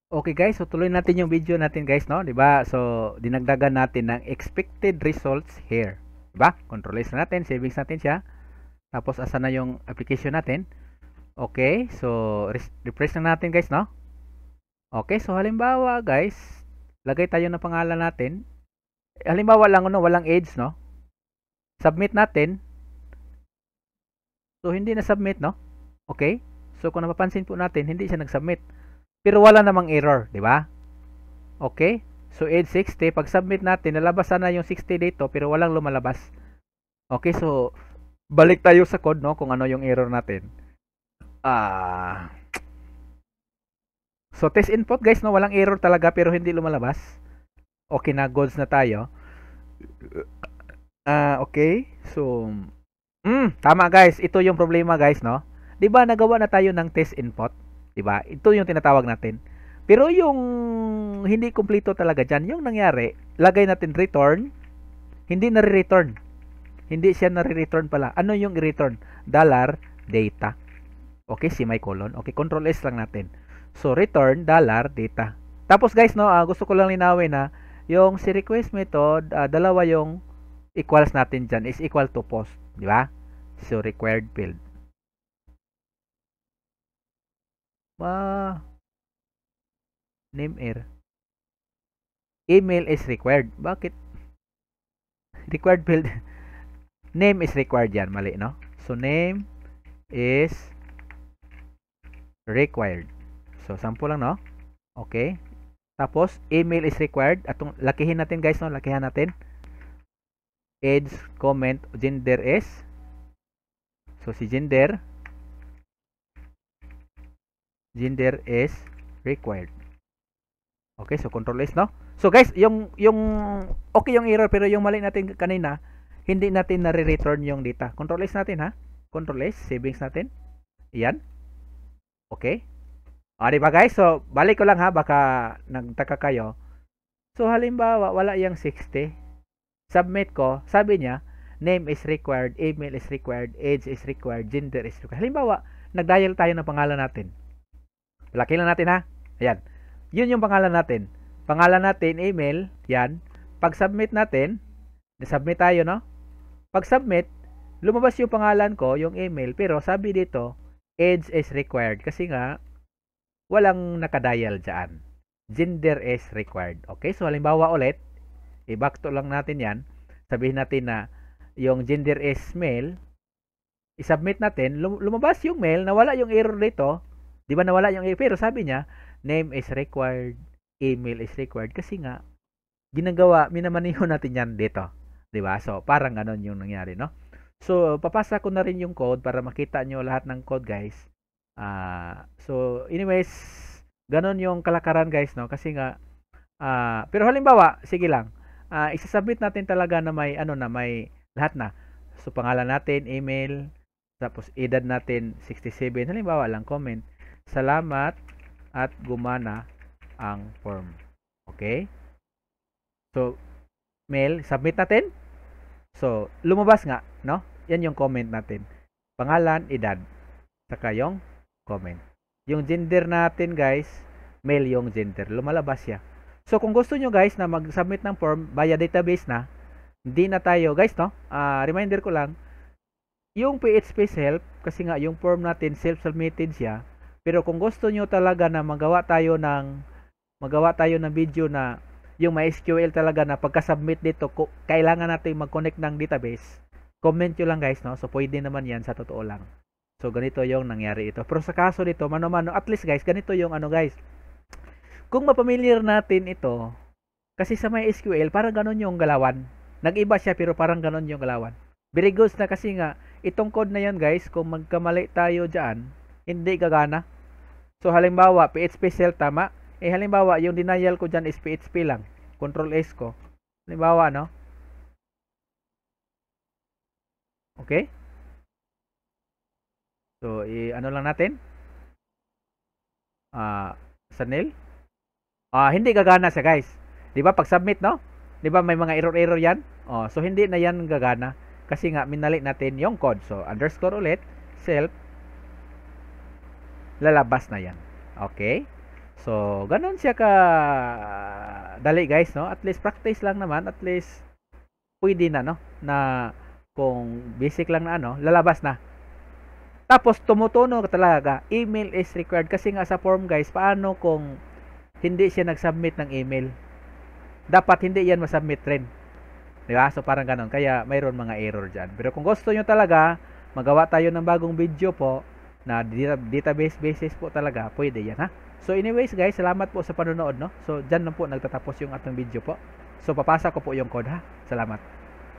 Okay guys, so tuloy natin yung video natin guys, no? 'Di ba? So dinagdagan natin ng expected results here. 'Di ba? Control S na natin, savings natin siya. Tapos asa na yung application natin? Okay, so refresh na natin guys, no? Okay, so halimbawa guys, lagay tayo ng pangalan natin. Halimbawa lang ano, walang age, no? Submit natin. So hindi na submit, no? Okay? So kung napapansin po natin, hindi siya nag-submit. Pero wala namang error, 'di ba? Okay? So age 60, pag submit natin, lalabas sana yung 60 dito pero walang lumalabas. Okay, so balik tayo sa code, no, kung ano yung error natin. So test input guys, no, walang error talaga pero hindi lumalabas. Okay na, goods na tayo. Okay. So tama guys, ito yung problema guys, no? 'Di ba nagawa na tayo ng test input, 'di ba? Ito yung tinatawag natin. Pero yung hindi kumpleto talaga diyan, yung nangyari, lagay natin return, hindi na return. Hindi siya na return pala. Ano yung i-return? Dollar data. Okay, semicolon. Okay, control S lang natin. So return dollar data. Tapos guys, no, gusto ko lang linawin na yung si request method, dalawa yung equals natin diyan is equal to post, di ba? So required field. Name error. Email is required. Bakit? Required field. Name is required yan. Mali, no? So name is required. So sample lang, no? Okay. Tapos email is required. Atong lakihin natin guys, no? Lakihan natin. Age, comment, gender is. So si gender is required. Okay, so control S, no? So guys, yung okay yung error pero yung mali natin kanina, hindi natin na-return yung data. Control S natin, ha? Control S, savings natin. Iyan. Okay. Di ba guys? So balik ko lang ha, baka nagtaka kayo. So halimbawa, wala yung 60. Submit ko, sabi niya, name is required, email is required, age is required, gender is required. Halimbawa, nag-dial tayo ng pangalan natin. Laki lang natin, ha? Ayan. Yun yung pangalan natin. Pangalan natin, email, yan. Pag submit natin, submit tayo, no? Pag submit, lumabas yung pangalan ko, yung email, pero sabi dito, age is required. Kasi nga, walang nakadial dyan. Gender is required. Okay, so halimbawa ulit, i-back to lang natin yan. Sabihin natin na yung gender is male, i-submit natin, lumabas yung male, nawala yung error dito. Di ba nawala yung error? Pero sabi niya, name is required, email is required. Kasi nga, ginagawa, minamaniho natin yan dito. Di ba? So, parang ganon yung nangyari, no? So, papasa ko na rin yung code para makita nyo lahat ng code, guys. So, anyways, ganon yung kalakaran, guys, no? Kasi nga, pero halimbawa, sige lang, isasubmit natin talaga na may, may lahat na. So, pangalan natin, email, tapos edad natin 67. Halimbawa lang, comment. Salamat at gumana ang form. Okay? So, mail, submit natin. So, lumabas nga, no? Yan yung comment natin. Pangalan, edad, saka yung comment. Yung gender natin, guys, male yung gender. Lumalabas siya. So, kung gusto nyo, guys, na mag-submit ng form via database na, hindi na tayo, guys, no? Reminder ko lang, yung PHP self, kasi nga, yung form natin, self-submitted siya. Pero kung gusto nyo talaga na magawa tayo ng video na yung MySQL talaga na pagka-submit dito, kailangan natin mag-connect ng database. Comment nyo lang guys, no? So pwede naman yan sa totoo lang. So ganito yung nangyari ito. Pero sa kaso dito, mano-mano, at least guys, ganito yung guys. Kung mapamiliar natin ito, kasi sa MySQL, parang ganon yung galawan. Nag-iba siya pero parang ganon yung galawan. Very good na kasi nga, itong code na yan guys, kung magkamali tayo dyan, hindi gagana. So halimbawa, PHP self tama. Halimbawa, yung denial ko dyan is PHP lang. Control S ko. Halimbawa, no? Okay? So, ano lang natin? Sanil? Hindi gagana siya, guys. 'Di ba pag submit, no? 'Di ba may mga error yan? So hindi na yan gagana kasi nga minali natin yung code. So, underscore ulit, self, lalabas na yan. Okay? So, ganun siya ka dali guys, no? At least practice lang naman, at least pwede na, no? Na kung basic lang na ano, lalabas na. Tapos tumutuno talaga, email is required kasi nga sa form guys, paano kung hindi siya nag-submit ng email? Dapat hindi yan masubmit rin. Di ba? So parang ganun. Kaya mayroon mga error dyan. Pero kung gusto nyo talaga, magawa tayo ng bagong video po na database basis po talaga, pwede yan ha. So anyways guys, salamat po sa panonood no. So dyan lang po nagtatapos yung atong video po. So papasa ko po yung code ha. Salamat.